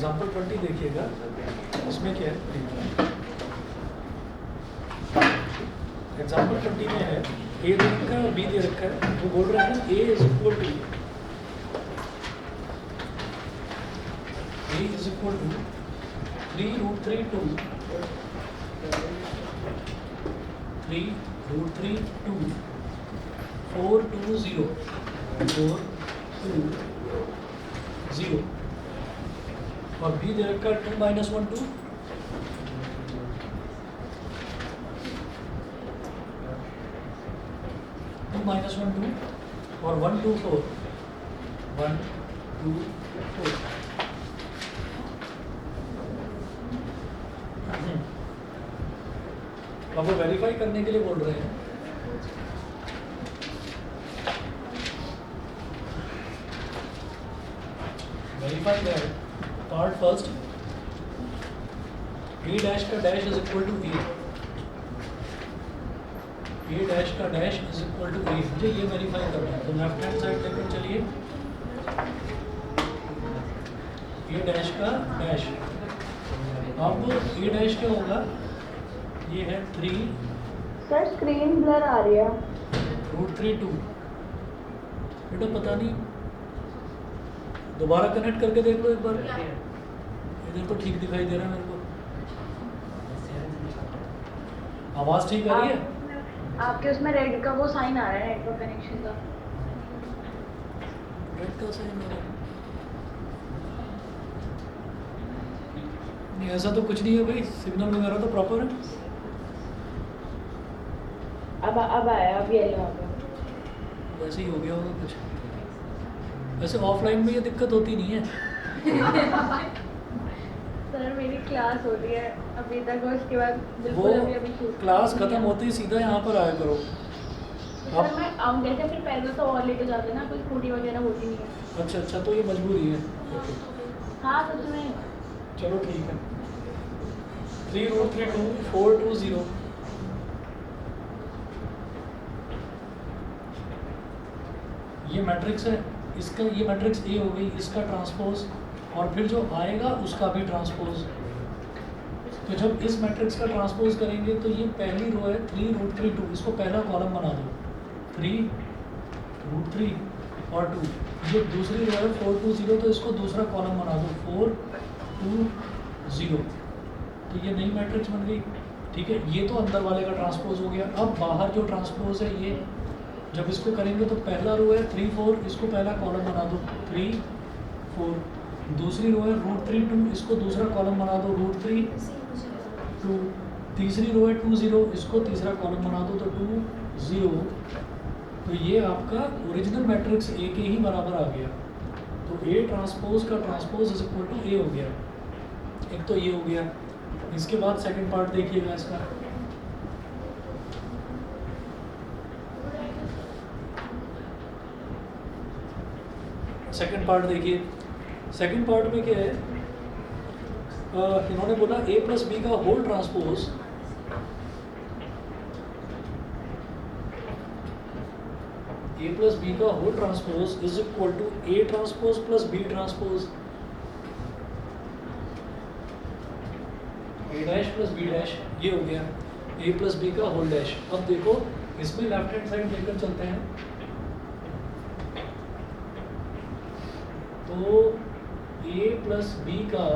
Example 20 देखिएगा, इसमें क्या है, एग्जाम्पल 20 में है ए दे रखा है और बी दे रखा है, वो बोल रहे हैं ए इज इक्वल टू 3√3 2 420 और बी दे रखा है 2 - 1 2 2 - 1 2 और 1 2 4 1 2 4। अब वो वेरीफाई करने के लिए बोल रहे हैं verify that part first A dash का dash is equal to A dash का dash is equal to A, मुझे ये वेरीफाई करना है। तो लेफ्ट हैंड साइड लेकर चलिए, ए डैश का डैश, अब ए डैश क्या होगा, ये है 3 सर स्क्रीन ब्लर आ रही है। √3 2। बेटा पता नहीं, दोबारा कनेक्ट करके देख लो एक बार, इधर तो ठीक दिखाई दे रहा है मेरे को, आवाज़ ठीक आ रही है? आपके उसमें रेड का वो साइन आ रहा है नेटवर्क कनेक्शन का। रेड का साइन आ रहा है? नहीं ऐसा तो कुछ नहीं है भाई, सिग्नल वगैरह तो प्रॉपर है। अब आया, अब येलो आ गया। वैसे ही हो गया होगा कुछ, वैसे ऑफलाइन में ये दिक्कत होती नहीं है। सर मेरी क्लास हो रही है अभी तक और उसके बाद वो बिल्कुल अभी छूट क्लास खत्म होते ही सीधा यहाँ पर आया करो। सर मैं आऊँ जैसे फिर पैदल तो और लेके जाते ना, कोई स्कूटी वगैरह होती नहीं है। अच्छा अच्छा, तो ये मजबूरी है। हाँ सच में। चलो ठीक है। 3√3 2 420, ये मैट्रिक्स है, इसका ये मैट्रिक्स ए हो गई, इसका ट्रांसपोज और फिर जो आएगा उसका भी ट्रांसपोज। तो जब इस मैट्रिक्स का ट्रांसपोज करेंगे तो ये पहली रो है 3√3 2, इसको पहला कॉलम बना दो, 3√3 और 2। ये दूसरी रो है 420, तो इसको दूसरा कॉलम बना दो, 420। तो ये नई मैट्रिक्स बन गई। ठीक है, ये तो अंदर वाले का ट्रांसपोज हो गया। अब बाहर जो ट्रांसपोज है, ये जब इसको करेंगे तो पहला रो है 3 4, इसको पहला कॉलम बना दो, 3 4। दूसरी रो है √3 2, इसको दूसरा कॉलम बना दो, √3 2। तीसरी रो है 20, इसको तीसरा कॉलम बना दो, तो 20। तो ये आपका ओरिजिनल मैट्रिक्स ए के ही बराबर आ गया। तो ए ट्रांसपोज का ट्रांसपोज इज इक्वल टू ए हो गया। एक तो ये हो गया। इसके बाद सेकंड पार्ट देखिएगा इसका। सेकंड पार्ट देखिए, सेकंड पार्ट में क्या है, इन्होंने बोला a प्लस बी का whole transpose a plus B का whole transpose is equal to a transpose plus b transpose, a dash plus b dash, ये हो गया a प्लस बी का होल डैश। अब देखो इसमें लेफ्ट हैंड साइड लेकर चलते हैं, तो a प्लस बी का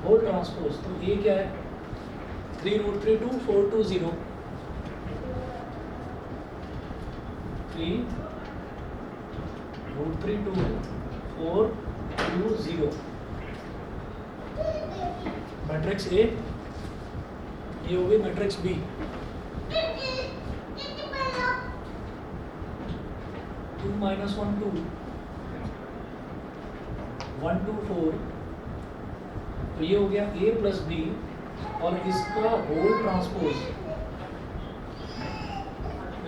होल ट्रांसपोज, तो a क्या है, 3√3 2 420, 3√3 2 420 मैट्रिक्स A, ये हो गई मैट्रिक्स B। 2 - 1 2 1 2 4, तो ये हो गया A प्लस बी और इसका होल ट्रांसपोज,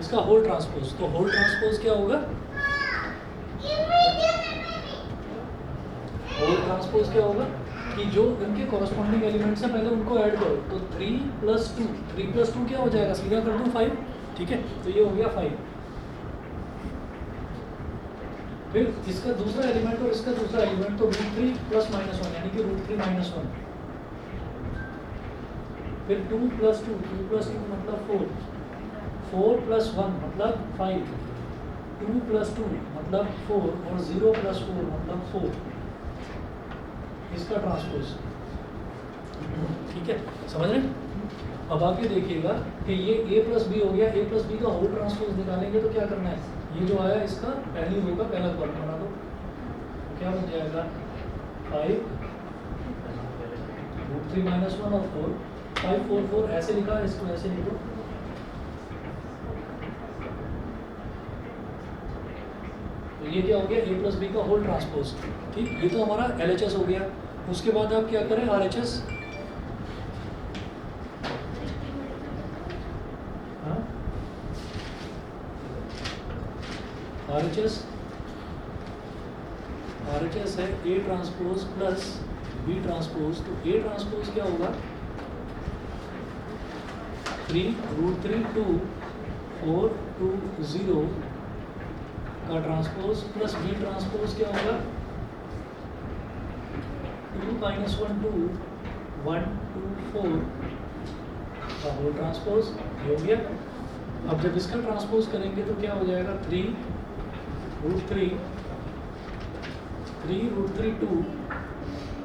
इसका होल ट्रांसपोज। तो होल ट्रांसपोज क्या होगा, होल ट्रांसपोज क्या होगा कि जो इनके कॉरस्पॉन्डिंग एलिमेंट्स हैं पहले उनको ऐड करो, तो 3 + 2, 3 + 2 क्या हो जाएगा, सीधा कर दूं 5। ठीक है, तो ये हो गया 5। फिर इसका दूसरा एलिमेंट और इसका दूसरा एलिमेंट, तो √3 + -1 यानी कि √3 - 1। फिर 2 + 2, 2 + 2 मतलब 4, 4 + 1 मतलब 5, 2 + 2 मतलब 4 और 0 + 4 मतलब 4, इसका ट्रांसपोज। ठीक है, समझ रहे हैं? अब आगे देखिएगा कि ये A + B हो गया, A + B का होल ट्रांसपोज निकालेंगे तो क्या करना है, ये जो आया इसका पहली रो का पहला कॉलम बना दो, क्या बन जाएगा 5 √3 - 1 और 4, 5 4 4 ऐसे लिखा, इसको ऐसे लिखो। तो ये क्या हो गया, A + B का होल ट्रांसपोज। ठीक, ये तो हमारा LHS हो गया। उसके बाद आप क्या करें, RHS। हाँ, RHS है A transpose plus B transpose. तो A ट्रांसपोज क्या होगा, 3 √3 2 4 2 0 का ट्रांसपोज प्लस B ट्रांसपोज क्या होगा, 2 - 1 2 1 2 4 का होल ट्रांसपोज। ये हो गया। अब जब इसका ट्रांसपोज करेंगे तो क्या हो जाएगा, 3 √3 3 √3 2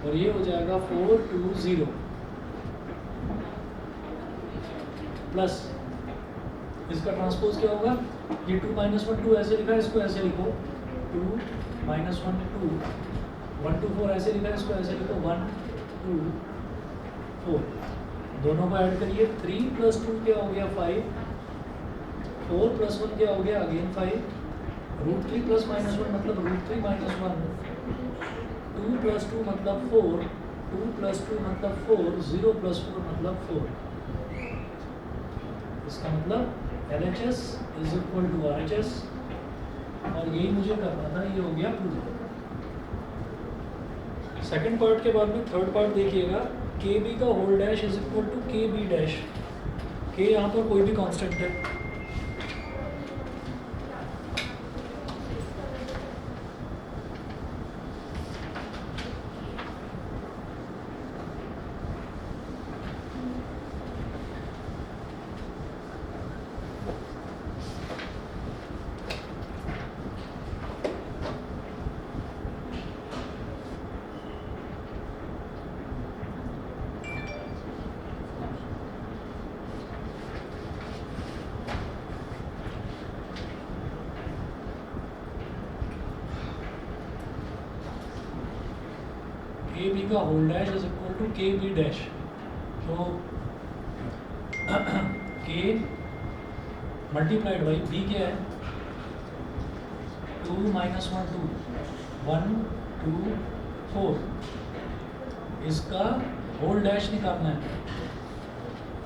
और ये हो जाएगा 4 2 0 प्लस इसका ट्रांसपोज क्या होगा, ये 2 - 1 2 ऐसे लिखा है, इसको ऐसे लिखो 2 - 1 2 1 2 4 ऐसे लिखा है, इसको ऐसे लिखो 1 2 4। दोनों को ऐड करिए, 3 + 2 क्या हो गया 5, 4 + 1 क्या हो गया अगेन 5, √3 + -1 मतलब √3 - 1, 2 + 2 मतलब 4, 2 + 2 मतलब 4, 0 + 4 मतलब 4। इसका मतलब LHS = RHS, और यही मुझे करना था, ये हो गया प्रूव। सेकंड पार्ट के बाद में थर्ड पार्ट देखिएगा, KB का whole dash = KB dash. K यहाँ पर कोई भी कांस्टेंट है। KB का होल डैश = KB डैश। तो K मल्टीप्लाइड बाई B क्या है, 2 - 1 2 1 2 4, इसका होल डैश निकालना है।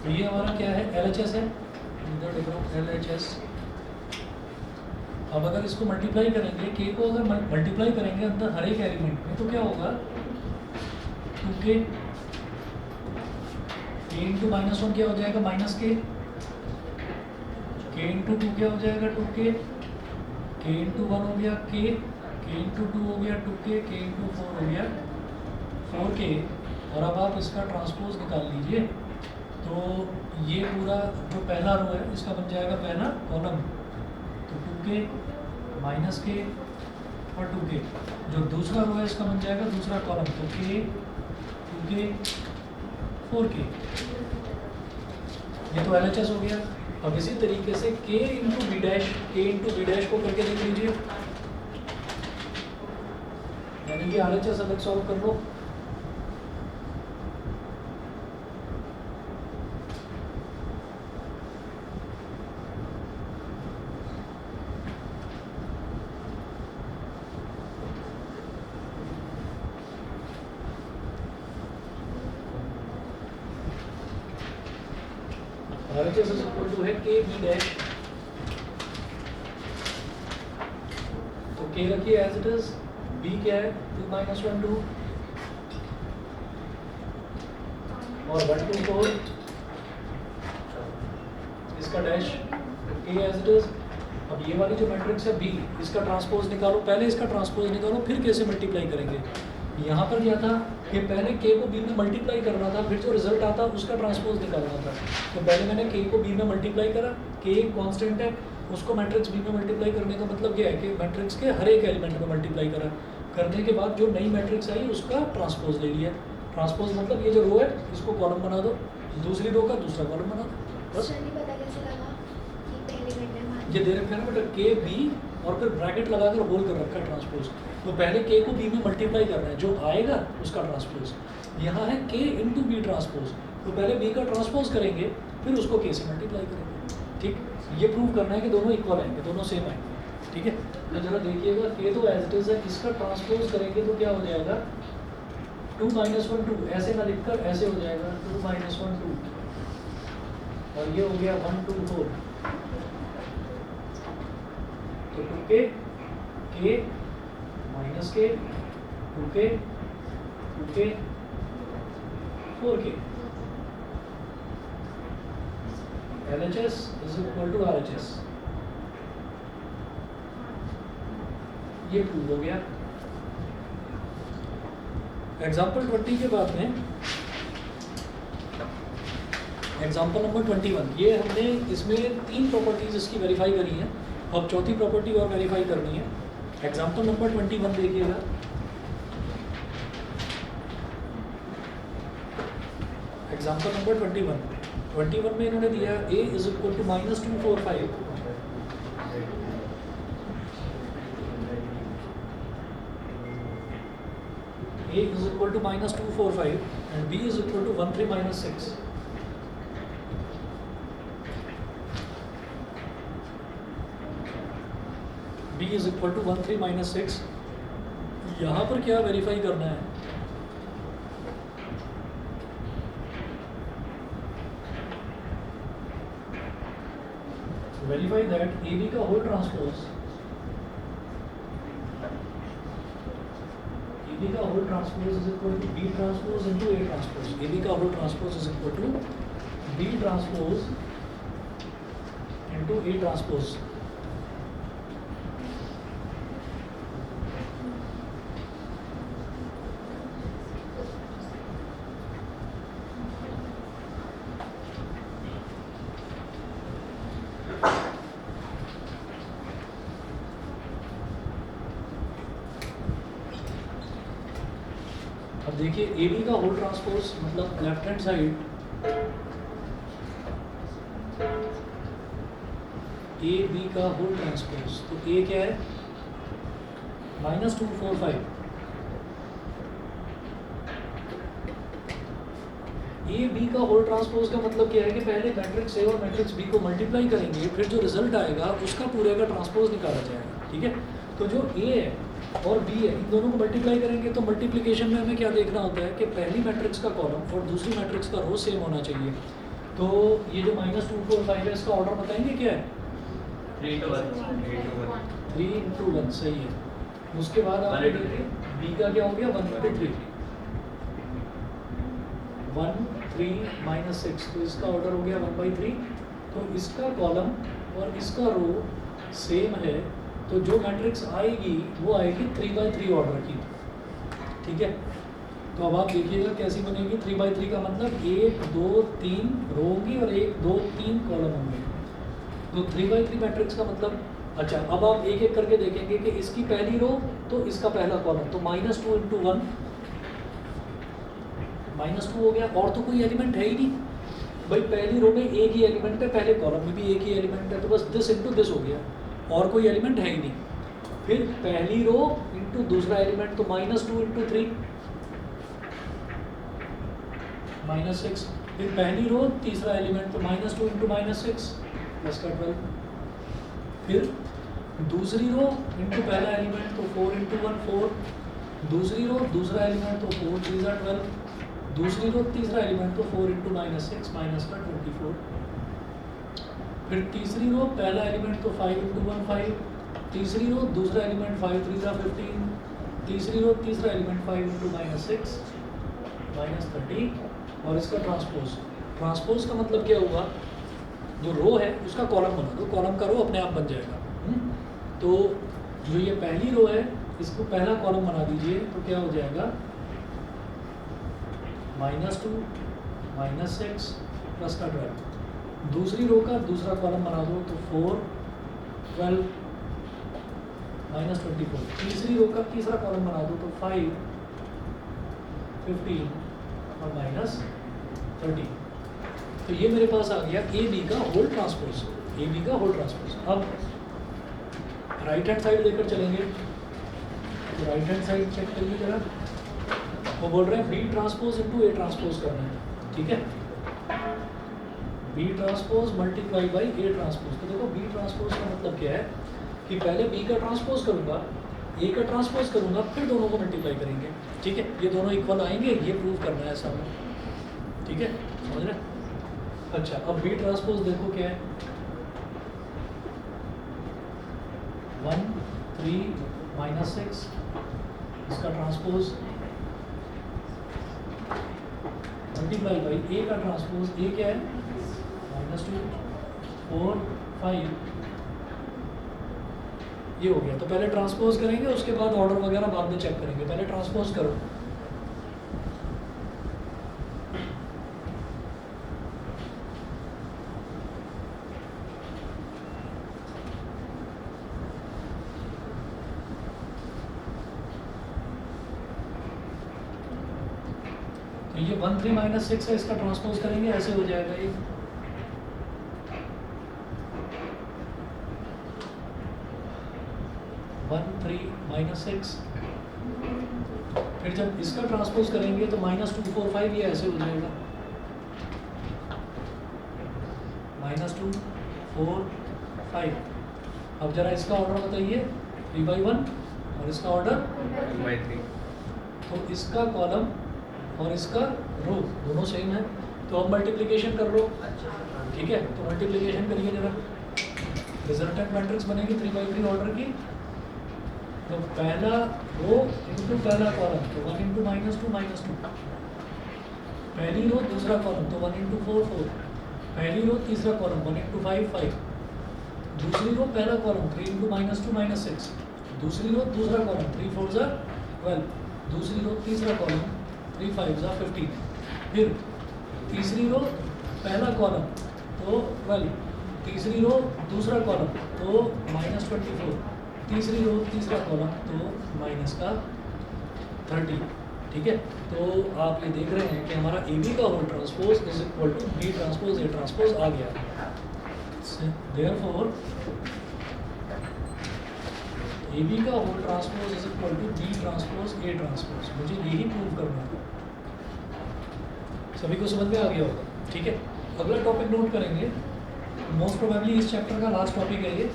तो ये हमारा क्या है, LHS है, इधर लिख रहा हूँ LHS। अब अगर इसको मल्टीप्लाई करेंगे, K को अगर मल्टीप्लाई करेंगे अंदर हर एक एलिमेंट में, तो क्या होगा 2K, K × -1 क्या हो जाएगा -K, K × 2 क्या हो जाएगा 2K, K × 1 हो गया K, K × 2 हो गया 2K, K × 4 हो गया 4K। और अब आप इसका ट्रांसपोज निकाल लीजिए, तो ये पूरा जो पहला रो है इसका बन जाएगा पहला कॉलम, तो 2K -K और 2K। जो दूसरा रो है इसका बन जाएगा दूसरा कॉलम, तो K 2K 4K। ये तो LHS हो गया। अब इसी तरीके से K × B dash, K × B dash को करके देख लीजिए, यानी कि RHS अलग सॉल्व कर लो। RHS = है KB डैश। तो K रखिए एज इट इज, B क्या है 2 - 1 2 और 1 2 4, इसका dash K as it is, अब ये वाली जो मैट्रिक्स है बी, इसका ट्रांसपोज निकालो, पहले इसका ट्रांसपोज निकालो, फिर कैसे मल्टीप्लाई करेंगे। यहाँ पर क्या था कि पहले के को बी में मल्टीप्लाई करना था, फिर जो रिजल्ट आता उसका ट्रांसपोज निकालना था। तो पहले मैंने के को बी में मल्टीप्लाई करा, के एक कॉन्स्टेंट है, उसको मैट्रिक्स बी में मल्टीप्लाई करने का मतलब क्या है कि मैट्रिक्स के हर एक एलिमेंट में मल्टीप्लाई करा। करने के बाद जो नई मैट्रिक्स आई उसका ट्रांसपोज ले लिया। ट्रांसपोज मतलब ये जो रो है इसको कॉलम बना दो, दूसरी रो का दूसरा कॉलम बना दो, बस। पता कैसे लगा कि पहले मैंने ये दे रखा है ना बेटा, के बी और फिर ब्रैकेट लगाकर होल कर रखा है ट्रांसपोज। तो पहले के को बी में मल्टीप्लाई करना है, जो आएगा उसका ट्रांसपोज। यहाँ है के इंटू बी ट्रांसपोज, तो पहले बी का ट्रांसपोज करेंगे, फिर उसको के से मल्टीप्लाई करेंगे। ठीक, ये प्रूव करना है कि दोनों इक्वल आएंगे, दोनों सेम आएंगे। ठीक है, तो जरा देखिएगा, के तो एज इट इज है, इसका ट्रांसपोज करेंगे तो क्या हो जाएगा, 2 - 1 2, ऐसे ना लिखकर ऐसे हो जाएगा 2 - 1 2, और ये हो गया 1 2 4। तो 2k माइनस के 2k 4k, LHS is equal to RHS। ये प्रूव हो गया। एग्जाम्पल 20 के बाद में एग्जाम्पल नंबर 21, ये हमने इसमें 3 प्रॉपर्टीज इसकी वेरीफाई करी हैं, अब चौथी प्रॉपर्टी और वेरीफाई करनी है। एग्जाम्पल नंबर 21 देखिएगा। एग्जाम्पल नंबर 21 में इन्होंने दिया a is equal to -245, a is equal to -245 and b is equal to 13 - 6. b is equal to 13 - 6। यहाँ पर क्या वेरीफाई करना है, वेरीफाई दैट ए बी का होल ट्रांसपोज, ए बी का whole transpose is equal to B transpose into A transpose. A B का whole transpose is equal to B transpose into A transpose. अब देखिए A B का whole transpose मतलब left hand side A B का whole transpose, तो A क्या है -245। A B का होल ट्रांसपोज का मतलब क्या है कि पहले मैट्रिक्स ए और मैट्रिक्स बी को मल्टीप्लाई करेंगे, फिर जो रिजल्ट आएगा उसका पूरे का ट्रांसपोज निकाला जाएगा। ठीक है, तो जो ए है और बी है इन दोनों को मल्टीप्लाई करेंगे, तो मल्टीप्लिकेशन में हमें क्या देखना होता है कि पहली मैट्रिक्स का कॉलम और दूसरी मैट्रिक्स का रो सेम होना चाहिए। तो ये जो -245 है इसका ऑर्डर बताएंगे क्या है, 3 to 1 3 into 1 सही है। उसके बाद आप देखिए बी का क्या हो गया 1 into 3 1 3 - 6, तो इसका ऑर्डर हो गया 1/3। तो इसका कॉलम और इसका रो सेम है, तो जो मैट्रिक्स आएगी वो आएगी 3/3 ऑर्डर की। ठीक है, तो अब आप देखिएगा कैसी बनेगी 3/3 का मतलब 1 2 3 रो होंगी और 1 2 3 कॉलम होंगे। तो 3/3 मैट्रिक्स का मतलब, अच्छा अब आप एक एक करके देखेंगे कि इसकी पहली रो तो इसका पहला कॉलम, तो -2 into 1 -2 हो गया, और तो कोई एलिमेंट है ही नहीं भाई, पहली रो में एक ही एलिमेंट है, पहले कॉलम में भी एक ही एलिमेंट है, तो बस दिस इंटू दिस हो गया, और कोई एलिमेंट है ही नहीं। फिर पहली रो इंटू दूसरा एलिमेंट, तो -2 into 3 -6, फिर पहली रो तीसरा एलिमेंट, तो -2 into -6 +12, फिर दूसरी रो इंटू पहला एलिमेंट, तो 4 into 1 4, दूसरी रो दूसरा एलिमेंट, तो 4 3 12, दूसरी रो तीसरा एलिमेंट, तो 4 into -6 -24, फिर तीसरी रो पहला एलिमेंट, तो 5 into 1 5, तीसरी रो दूसरा एलिमेंट 5 3 15, तीसरी रो तीसरा एलिमेंट 5 into -6 -30, और इसका ट्रांसपोज का मतलब क्या हुआ, जो रो है उसका कॉलम बना दो, कॉलम का रो अपने आप बन जाएगा, तो जो ये पहली रो है इसको पहला कॉलम बना दीजिए, तो क्या हो जाएगा -2 -6 प्लस का 12। दूसरी रो का दूसरा कॉलम बना दो तो 4 12 -24। तीसरी रो का तीसरा कॉलम बना दो तो 5 15 और -13। तो ये मेरे पास आ गया ए बी का होल ट्रांसपोज, ए बी का होल ट्रांसपोज। अब राइट हैंड साइड लेकर चलेंगे, तो राइट हैंड साइड चेक करिए जरा। वो बोल रहे हैं B transpose into A transpose करना है, ठीक है। B transpose multiply by A transpose. तो देखो बी ट्रांसपोज का मतलब क्या है कि पहले बी का ट्रांसपोज करूंगा, ए का ट्रांसपोज करूंगा, फिर दोनों को मल्टीप्लाई करेंगे, ठीक है। ये दोनों इक्वल आएंगे, ये प्रूव करना है ऐसा में, ठीक है, समझ रहे हैं। अच्छा, अब बी ट्रांसपोज देखो क्या है, 1 3 -6 इसका ट्रांसपोज मल्टीप्लाई बाई ए का ट्रांसपोज। ए क्या है -2 4 5, ये हो गया। तो पहले ट्रांसपोज करेंगे, उसके बाद ऑर्डर वगैरह बाद में चेक करेंगे। पहले ट्रांसपोज करो। तो ये 1 3 -6 है, इसका ट्रांसपोज करेंगे, ऐसे हो जाएगा ये। वन 3 -6, फिर जब इसका ट्रांसपोज करेंगे तो -2 4 5, ये ऐसे हो जाएगा, -2 4 5। अब जरा इसका ऑर्डर बताइए, 3/1 और इसका ऑर्डर 2/3। तो इसका कॉलम और इसका रो दोनों सेम है, तो अब मल्टीप्लिकेशन कर लो, ठीक है। तो मल्टीप्लिकेशन करिए जरा, रिजल्टेंट मैट्रिक्स बनेगी 3/3 ऑर्डर की। तो पहला रो इंटू पहला कॉलम, तो 1 इंटू -2 -2। पहली रो दूसरा कॉलम, तो 1 इंटू 4 4। पहली रो तीसरा कॉलम, 1 इंटू 5 5। दूसरी रो पहला कॉलम, 3 इंटू -2 -6। दूसरी रो दूसरा कॉलम, 3 4 12। दूसरी रो तीसरा कॉलम, 3 5 15। फिर तीसरी रो पहला कॉलम तो 12। तीसरी रो दूसरा कॉलम तो -24। तीसरी रो तीसरा कॉलम तो माइनस का 30, ठीक है। तो आप ये देख रहे हैं कि हमारा ए बी का whole transpose is equal to B transpose A transpose आ गया। देयरफॉर ए बी का whole transpose is equal to B transpose A transpose. मुझे यही प्रूव करना है। सभी को समझ में आ गया होगा, ठीक है। अगला टॉपिक नोट करेंगे, मोस्ट प्रोबेबली इस चैप्टर का लास्ट टॉपिक है ये।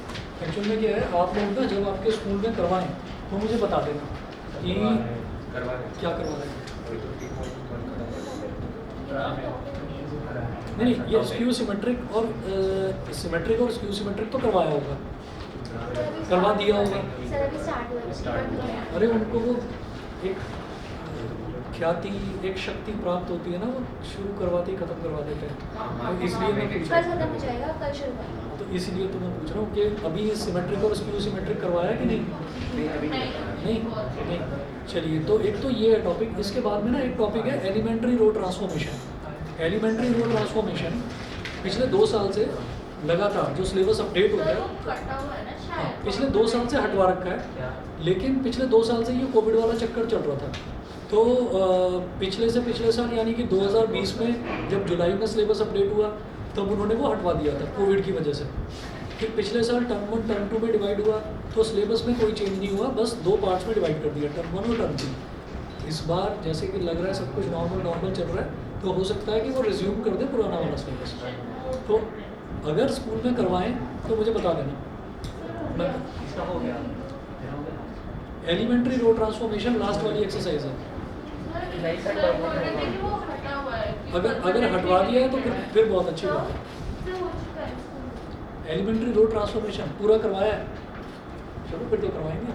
एक्चुअल में क्या है, आप लोग ना जब आपके स्कूल में करवाएं तो मुझे बता देना कि क्या करवा रहे हैं। नहीं, ये स्क्यू सिमेट्रिक और स्क्यू सिमेट्रिक तो करवाया होगा, करवा दिया होगा। सर अभी स्टार्ट हुआ है। अरे उनको वो एक ख्याति, एक शक्ति प्राप्त होती है ना, वो शुरू करवाते ही खत्म करवा देते हैं। तो इसलिए मैं पूछ कल खत्म हो जाएगा, कल शुरू करना। तो इसलिए तो मैं पूछ रहा हूँ कि अभी सिमेट्रिक और स्क्यू सिमेट्रिक करवाया कि नहीं? नहीं। चलिए, तो एक तो ये है टॉपिक। इसके बाद में ना एक टॉपिक है elementary row transformation. Elementary row transformation पिछले 2 साल से लगातार जो सिलेबस अपडेट होता है, पिछले 2 साल से हटवा रखा है। लेकिन पिछले 2 साल से ये कोविड वाला चक्कर चल रहा था, तो पिछले से पिछले साल यानी कि 2020 में जब जुलाई में सिलेबस अपडेट हुआ तब उन्होंने वो हटवा दिया था कोविड की वजह से। फिर पिछले साल टर्म 1 टर्म 2 में डिवाइड हुआ, तो सिलेबस में कोई चेंज नहीं हुआ, बस 2 पार्ट्स में डिवाइड कर दिया, टर्म 1 और टर्म 2। इस बार जैसे कि लग रहा है सब कुछ नॉर्मल चल रहा है, तो हो सकता है कि वो रिज्यूम कर दे पुराना वाला सिलेबस। तो अगर स्कूल में करवाएं तो मुझे बता देना। इसका हो गया। एलिमेंट्री रो ट्रांसफॉर्मेशन लास्ट वाली एक्सरसाइज है। अगर हटवा दिया है तो फिर बहुत अच्छी बात है। एलिमेंट्री रो ट्रांसफॉर्मेशन पूरा करवाया है, चलो फिर तो करवाएंगे।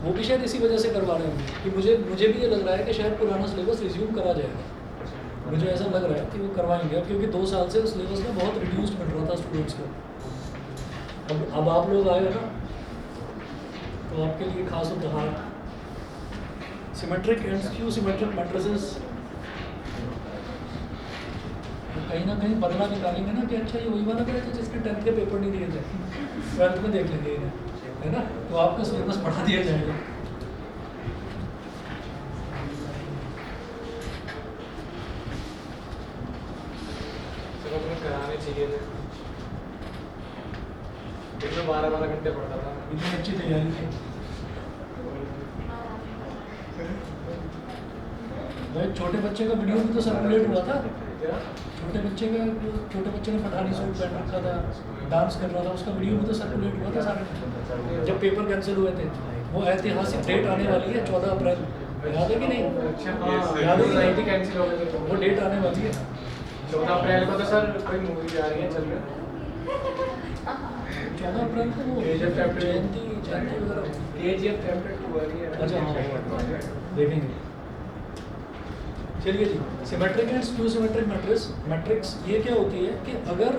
वो भी शायद इसी वजह से करवा रहे होंगे कि मुझे भी ये लग रहा है कि शायद पुराना सिलेबस रिज्यूम करा जाएगा। मुझे ऐसा लग रहा है कि वो करवाएंगे अब, क्योंकि 2 साल से सिलेबस में बहुत रिड्यूस्ड मिल रहा था स्टूडेंट्स को। अब आप लोग आए हो ना, तो आपके लिए खास उपहार symmetric and skew symmetric matrices. कहीं ना कहीं बदला निकालेंगे ना कि अच्छा ये वही वाला था जिसके 10th के पेपर नहीं दिए थे, 12th में देख लेंगे इन्हें, है ना, तो आपका सिलेबस बढ़ा दिया जाएगा। कराने चाहिए थे, दिन में 12 घंटे पढ़ता था। इतनी अच्छी तैयारी थी भाई। छोटे बच्चे का वीडियो भी तो सर्कुलेट हुआ था, क्या? छोटे बच्चे ने पठानी सूट पहन रखा था, डांस कर रहा था, उसका वीडियो भी तो सर्कुलेट हुआ था सारे, जब पेपर कैंसिल हुए थे। वो ऐतिहासिक डेट आने वाली है 14 अप्रैल, याद है कि नहीं? अच्छा हाँ, याद है कि नहीं? IT कैंसिल हो गए थे। वो डेट आने वाली है 14 अप्रैल को तो सर कोई मूवी जा रही है, चल रही है। 14 अप्रैल को वो KGF chapter 2 जयंती वगैरह। KGF chapter 2 आ रही है। अच्छा हाँ, देखेंगे। चलिए जी, symmetric and skew symmetric matrix ये क्या होती है कि अगर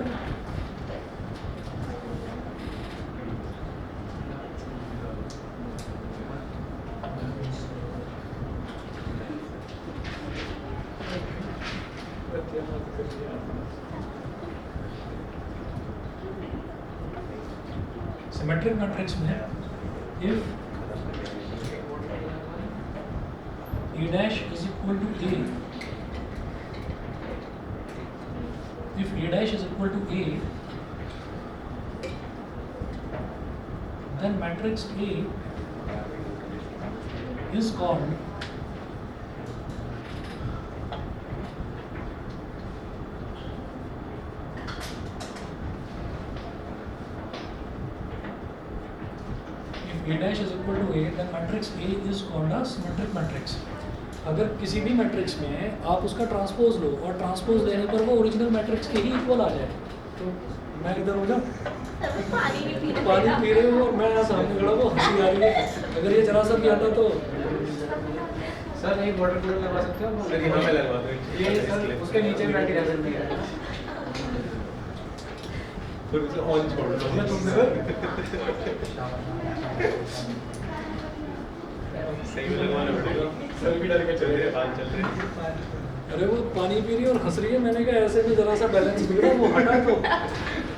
सिमेट्रिक मैट्रिक्स में if A dash is equal to A, if A dash is equal to A, then matrix A is called A dash is equal to A, then matrix A is called a symmetric matrix. अगर किसी भी matrix में आप उसका transpose लो और transpose लेने पर वो ओरिजिनल मैट्रिक्स के ही इक्वल आ जाए, तो मैं इधर हो जाऊँ, पानी नहीं पी रहे पानी पी रहे हो और मैं यहाँ सामने खड़ा हूँ, हंसी आ रही है। अगर ये जरा सा भी आता तो सर नहीं, वाटर कूलर लगवा सकते हो? सर यहाँ पे लगवा दो। ये सर उसके नीचे बैठ के रह सकती है। फिर उसे ऑन छोड़ दो। मैं तुमसे सही में लगवाना पड़ेगा। सर भी डर के चल रहे हैं, बात चल रही है। अरे वो पानी पी रही है और हंस रही है, मैंने कहा ऐसे में जरा सा बैलेंस बिगड़ा, वो हटा तो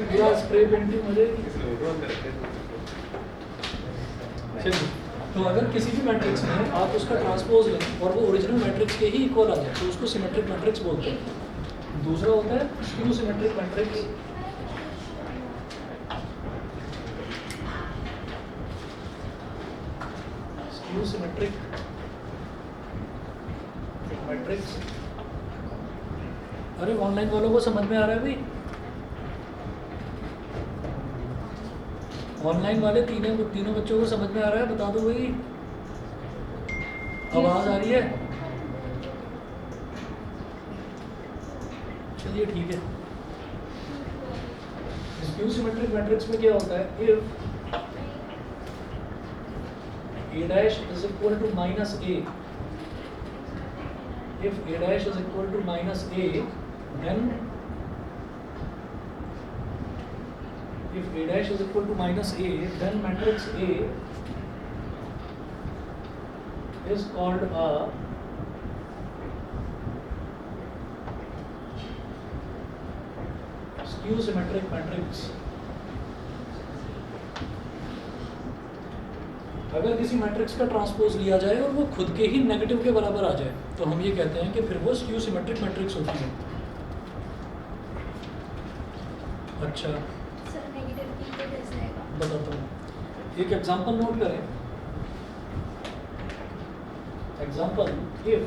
पूरा स्प्रे पेंटिंग हो जाएगी। इसलिए वो ड्रॉ करते हैं। चलिए, तो अगर किसी भी मैट्रिक्स में आप उसका ट्रांसपोज लें और वो ओरिजिनल मैट्रिक्स के ही इक्वल आ जाए तो उसको सिमेट्रिक मैट्रिक्स बोलते हैं। दूसरा होता है skew symmetric matrix. Skew symmetric matrix, अरे ऑनलाइन वालों को समझ में आ रहा है भाई? ऑनलाइन वाले तीनों बच्चों को समझ में आ रहा है? बता दो भाई, आवाज आ रही है? चलिए ठीक है। स्क्यू सिमेट्रिक मैट्रिक्स में क्या होता है, if A dash is equal to minus A, if A dash is equal to minus A, then if A dash is equal to minus A, then matrix A is called a skew symmetric matrix. अगर किसी matrix का transpose लिया जाए और वो खुद के ही negative के बराबर आ जाए तो हम ये कहते हैं कि फिर वो स्क्यू सिमेट्रिक मैट्रिक्स होती है। अच्छा सर नेगेटिव की तो कैसे आएगा? बताता हूँ, एक एग्जांपल नोट करें। Example, if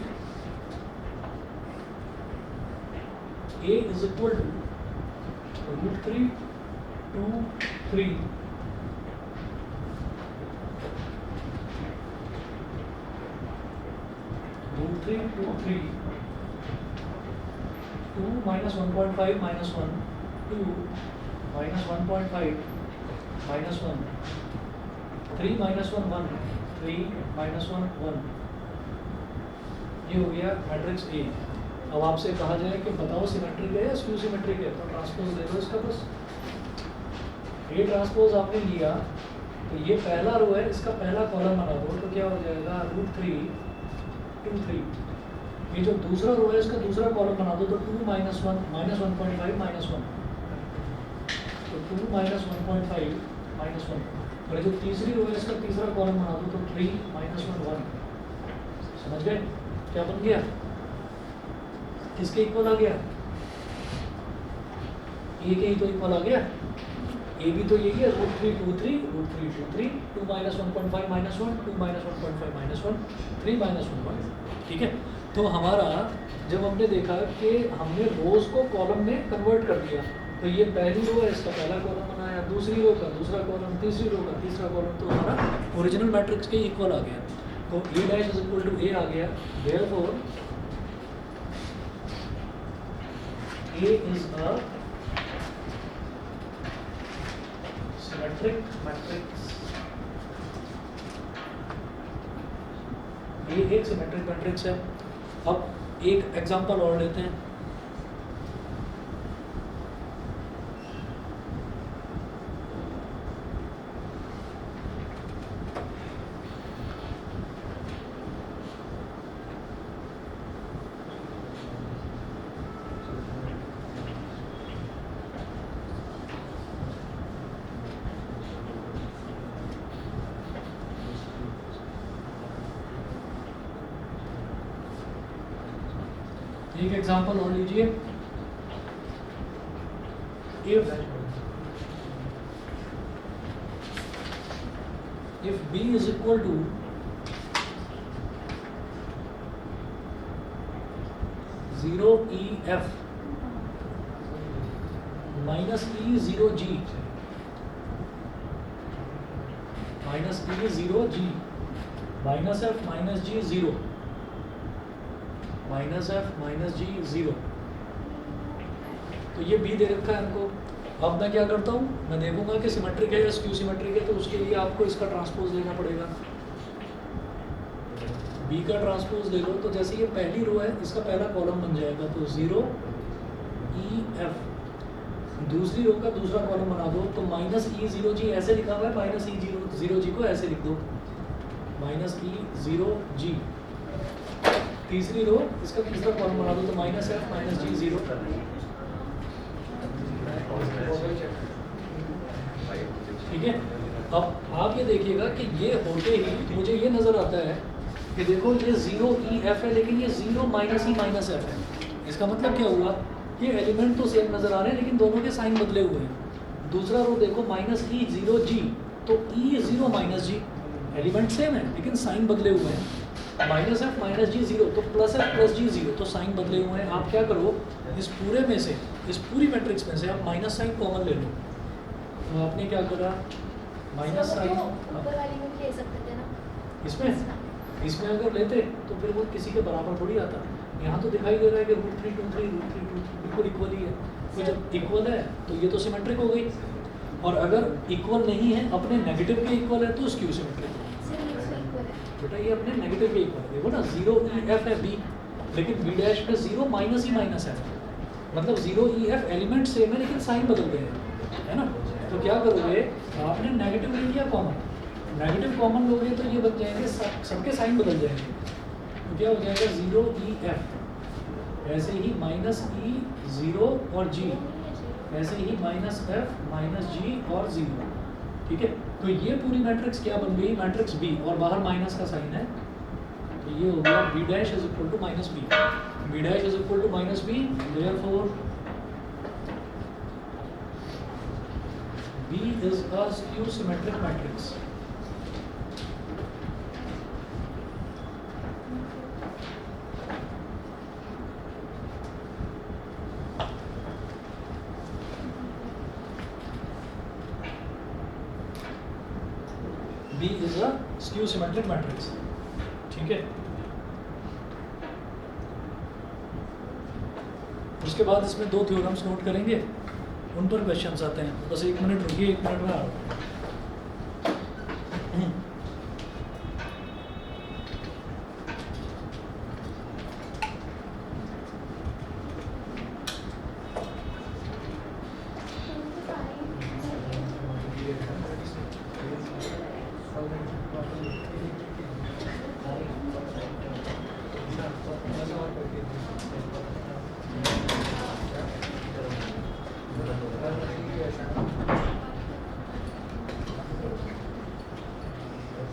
A is equal to √3 2 3 √3 2 3 2 minus 1.5 minus 1 2 minus 1.5 minus 1 3 minus 1 1 3 minus 1 1, ये हो गया मैट्रिक्स A। अब आपसे कहा जाए कि बताओ सिमेट्रिक है या स्क्यू सिमेट्रिक है, तो ट्रांसपोज ले लो इसका बस। ए ट्रांसपोज आपने लिया तो ये पहला रो है, इसका पहला कॉलम बना दो तो क्या हो जाएगा √3 2 3। ये जो दूसरा रो है इसका दूसरा कॉलम बना दो तो 2 -1 -1.5 -1 तो 2 - 1.5 -1। और जो तीसरी रो है इसका तीसरा कॉलम बना दो तो 3 - 1 1। समझ गए क्या बन गया? किसके इक्वल आ गया? ए के ही तो इक्वल आ गया। ए भी तो यही है √3 2 3 √3 2 3 2 - 1.5 -1 2 - 1.5 -1 3 - 1। ठीक है, तो हमारा जब हमने देखा कि हमने रोज को कॉलम में कन्वर्ट कर दिया तो ये पहली रो है, इसका पहला कॉलम बनाया, दूसरी रो का दूसरा कॉलम, तीसरी रो का तीसरा कॉलम, तो हमारा ओरिजिनल मैट्रिक्स के इक्वल आ गया। तो A' = A आ गया। Therefore A is a symmetric matrix। A एक सिमेट्रिक मैट्रिक्स है। अब एक एग्जांपल और लेते हैं। एक एग्जांपल और लीजिए। if B is equal to zero EF minus E0G minus E0G minus F minus G 0 minus F minus G 0, तो ये B दे रखा है हमको। अब मैं क्या करता हूँ, मैं देखूंगा कि सिमेट्रिक है या स्क्यू सिमेट्रिक है, तो उसके लिए आपको इसका ट्रांसपोज लेना पड़ेगा। B का ट्रांसपोज ले लो तो जैसे ये पहली रो है इसका पहला कॉलम बन जाएगा तो 0 EF। दूसरी रो का दूसरा कॉलम बना दो तो माइनस E0G ऐसे लिखा हुआ है, माइनस E0G को ऐसे लिख दो माइनस E0G। तीसरी रो इसका तीसरा कॉलम बना दो तो माइनस F माइनस G 0। ठीक है, अब आप ये देखिएगा कि ये होते ही मुझे ये नज़र आता है कि देखो ये 0 EF है लेकिन ये 0 माइनस E माइनस F है। इसका मतलब क्या हुआ, ये एलिमेंट तो सेम नज़र आ रहे हैं लेकिन दोनों के साइन बदले हुए हैं। दूसरा रो देखो माइनस E0G तो E0 minus G, element same है लेकिन साइन बदले हुए हैं। माइनस F माइनस G 0 तो प्लस F प्लस G 0, तो साइन बदले हुए हैं। आप क्या करो, इस पूरे में से, इस पूरी मैट्रिक्स में से आप माइनस साइन कॉमन ले लो। तो आपने क्या करा, माइनस साइन ऊपर वाली में ले सकते थे ना इसमें अगर लेते तो फिर वो किसी के बराबर थोड़ी आता। यहाँ तो दिखाई दे रहा है कि √3 2 3 √3 2 3 बिल्कुल इक्वल ही है। तो जब इक्वल है तो ये तो सिमेट्रिक हो गई, और अगर इक्वल नहीं है, अपने नेगेटिव के इक्वल है तो स्क्यू सिमेट्रिक। बेटा ये अपने नेगेटिव के इक्वल है। देखो ना 0 EF है B, लेकिन B' में 0 माइनस E माइनस F, मतलब 0 EF एलिमेंट सेम है लेकिन साइन बदल गए हैं, है ना। तो क्या करोगे, आपने नेगेटिव ले लिया कॉमन, नेगेटिव कॉमन लोगे तो ये बन जाएंगे, सबके साइन बदल जाएंगे। तो क्या हो जाएगा 0 EF, ऐसे ही माइनस E0 और G, ऐसे ही माइनस F माइनस G और 0। ठीक है, तो ये पूरी मैट्रिक्स क्या बन गई, मैट्रिक्स B, और बाहर माइनस का साइन है तो ये हो गया B' is equal to minus B। B' is equal to minus B, therefore B is a skew symmetric matrix। B is a skew symmetric matrix। ठीक है, उसके बाद इसमें दो थ्योरम्स नोट करेंगे, उन पर क्वेश्चंस आते हैं। बस 1 मिनट रुकिए, 1 मिनट में आ रहा हूँ।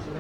क्या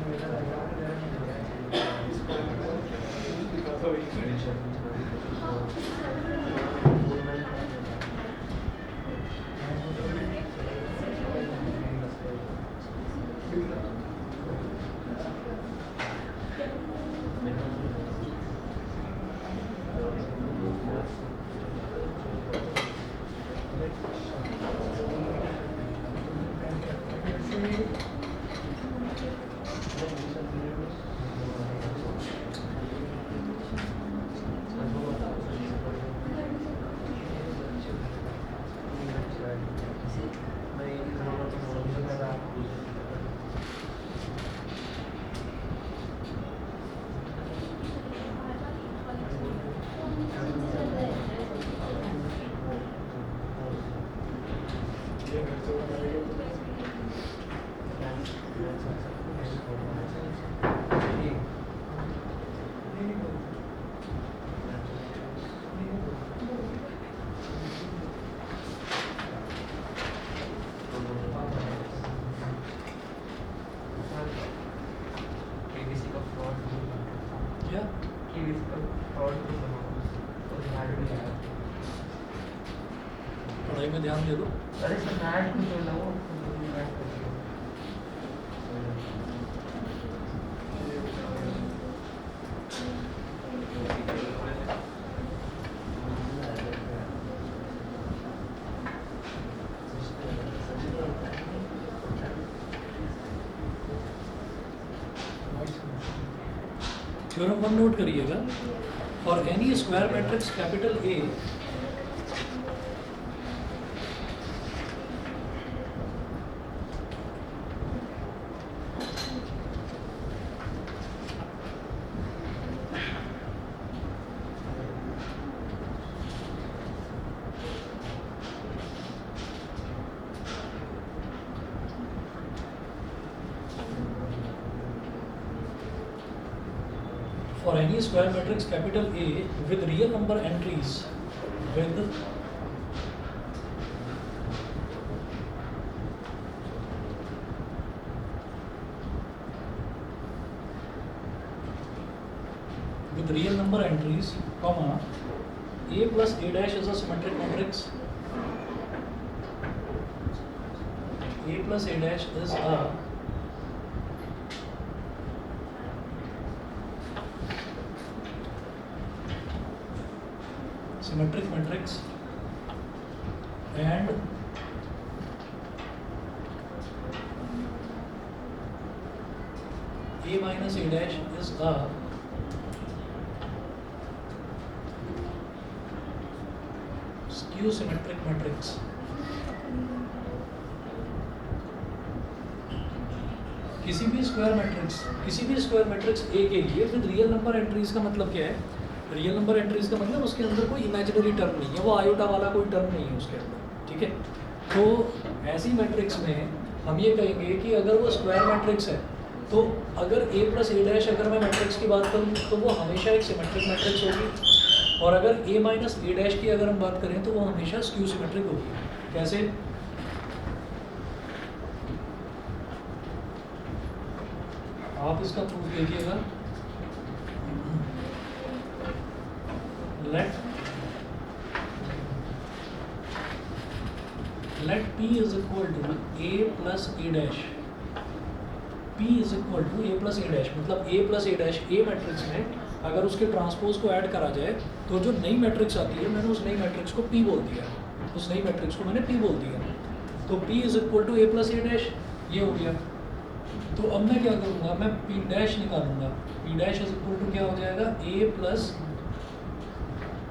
पढ़ाई में ध्यान दे दो। अरे सर मैट को जो ना वो थ्योरम 1 नोट करिएगा। For any square matrix capital A for any square matrix capital A with real number entries with real number entries, comma A plus A dash is a symmetric matrix. A plus A dash is a symmetric matrix and A minus A dash is a skew symmetric matrix. किसी भी square matrix A के लिए with real number entries का मतलब क्या है? Real number entries का मतलब उसके अंदर कोई इमेजिनरी टर्म नहीं है, वो आयोटा वाला कोई टर्म नहीं है उसके अंदर, ठीक है। तो ऐसी मैट्रिक्स में हम ये कहेंगे कि अगर वो स्क्वायर मैट्रिक्स है तो अगर A प्लस A डैश अगर मैं मैट्रिक्स की बात करूँ तो वो हमेशा एक सिमेट्रिक मैट्रिक्स होगी, और अगर A माइनस A डैश की अगर हम बात करें तो वो हमेशा स्क्यू सिमेट्रिक होगी। कैसे? आप इसका प्रूफ देखिएगा। let P is equal to A plus A dash, P is equal to A plus A dash, मतलब A plus A dash A matrix में अगर उसके ट्रांसपोज को ऐड करा जाए तो जो नई मैट्रिक्स आती है मैंने उस नई मैट्रिक्स को P बोल दिया, उस नई मैट्रिक्स को मैंने P बोल दिया, तो P is equal to A plus A dash ये हो गया। तो अब मैं क्या करूँगा, मैं P डैश निकालूंगा, P dash is equal to क्या हो जाएगा A प्लस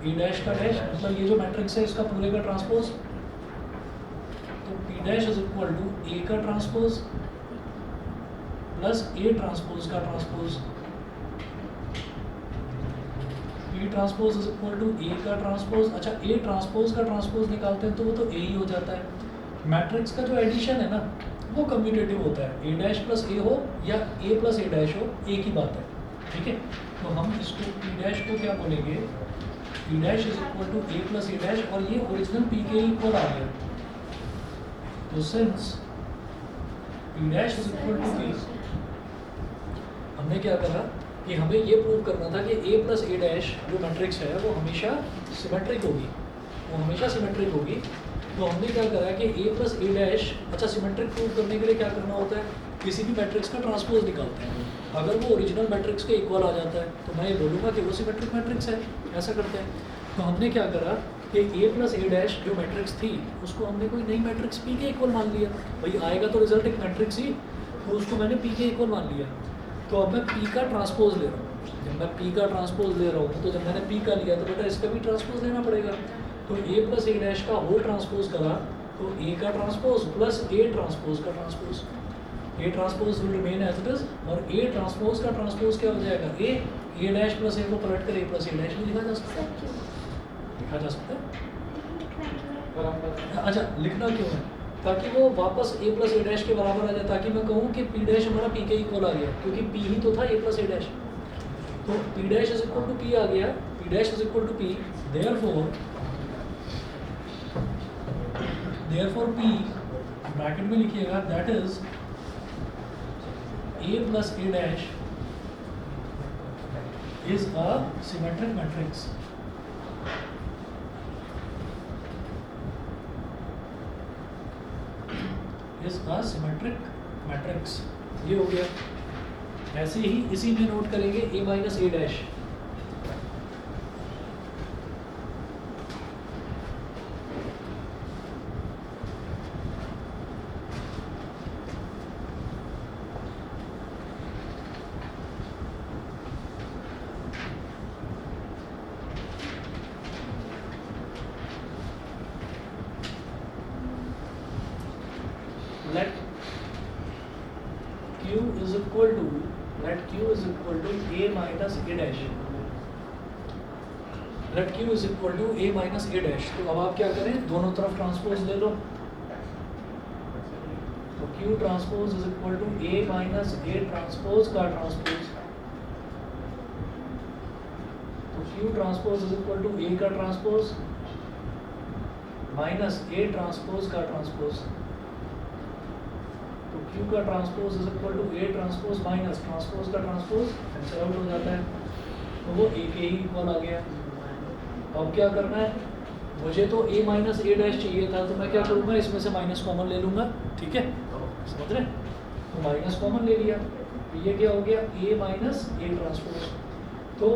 A डैश का डैश, मतलब ये जो मैट्रिक्स है इसका पूरे का ट्रांसपोज, तो P dash is equal to A का ट्रांसपोज प्लस A ट्रांसपोज का transpose, P transpose is equal to A का ट्रांसपोज। अच्छा, A ट्रांसपोज का ट्रांसपोज निकालते हैं तो वो तो A ही हो जाता है। मैट्रिक्स का जो एडिशन है ना वो कम्यूटेटिव होता है, A डैश प्लस A हो या A प्लस A डैश हो, एक ही बात है, ठीक है। तो हम इसको P डैश को क्या बोलेंगे, P dash is equal to A plus A dash, और ये ओरिजिनल P के इक्वल आ गया। तो since P dash is equal to P, हमने क्या करा कि हमें ये प्रूव करना था कि a प्लस ए डैश जो मैट्रिक्स है वो हमेशा सिमेट्रिक होगी, वो हमेशा सिमेट्रिक होगी। तो हमने क्या करा कि a प्लस ए डैश, अच्छा सिमेट्रिक प्रूव करने के लिए क्या करना होता है, किसी भी मैट्रिक्स का ट्रांसपोज निकालते हैं। अगर वो ओरिजिनल मैट्रिक्स के इक्वल आ जाता है तो मैं ये बोलूँगा कि वो सिमेट्रिक मैट्रिक्स है, ऐसा करते हैं। तो हमने क्या करा कि a प्लस ए डैश जो मैट्रिक्स थी उसको हमने कोई नई मैट्रिक्स p के इक्वल मान लिया। भाई आएगा तो रिजल्ट एक मैट्रिक्स ही, तो उसको मैंने p के इक्वल मान लिया। तो अब मैं p का ट्रांसपोज ले रहा हूँ। जब मैं p का ट्रांसपोज ले रहा हूँ तो जब मैंने p का लिया तो बेटा इसका भी ट्रांसपोज लेना पड़ेगा। तो a प्लस ए डैश का होल ट्रांसपोज करा तो a का ट्रांसपोज प्लस a ट्रांसपोज का transpose, a transpose will remain as it is, और a ट्रांसपोज का ट्रांसपोज क्या हो जाएगा, a डैश प्लस a को पलट कर a प्लस a डैश भी लिखा जा सकता है, लिखा जा सकता है। अच्छा लिखना क्यों है, ताकि वो वापस a प्लस ए डैश के बराबर आ जाए, ताकि मैं कहूँ कि p डैश हमारा p के इक्वल आ गया, क्योंकि p ही तो था a प्लस ए डैश। तो p dash is equal to p आ गया, p dash is equal to p, therefore p bracket में लिखिएगा that is a plus A dash is a symmetric matrix. Is a symmetric matrix, ये हो गया। ऐसे ही इसी में नोट करेंगे a minus A dash, let q is equal to a minus a dash, let q is equal to a minus a dash। तो अब आप क्या करें, दोनों तरफ ट्रांसपोज ले लो। तो q transpose is equal to a minus a transpose का ट्रांसपोज, तो q transpose is equal to a का ट्रांसपोज माइनस a ट्रांसपोज का ट्रांसपोज। तो q का transpose is equal to a transpose minus transpose का ट्रांसपोज, कैंसिल आउट हो जाता है, तो वो a के ही इक्वल आ गया। अब क्या करना है, मुझे तो a माइनस ए डैश चाहिए था, तो मैं क्या करूँगा, इसमें से माइनस कॉमन ले लूँगा, ठीक है, समझ रहे, तो माइनस कॉमन ले लिया, तो ये क्या हो गया a माइनस ए ट्रांसपोज। तो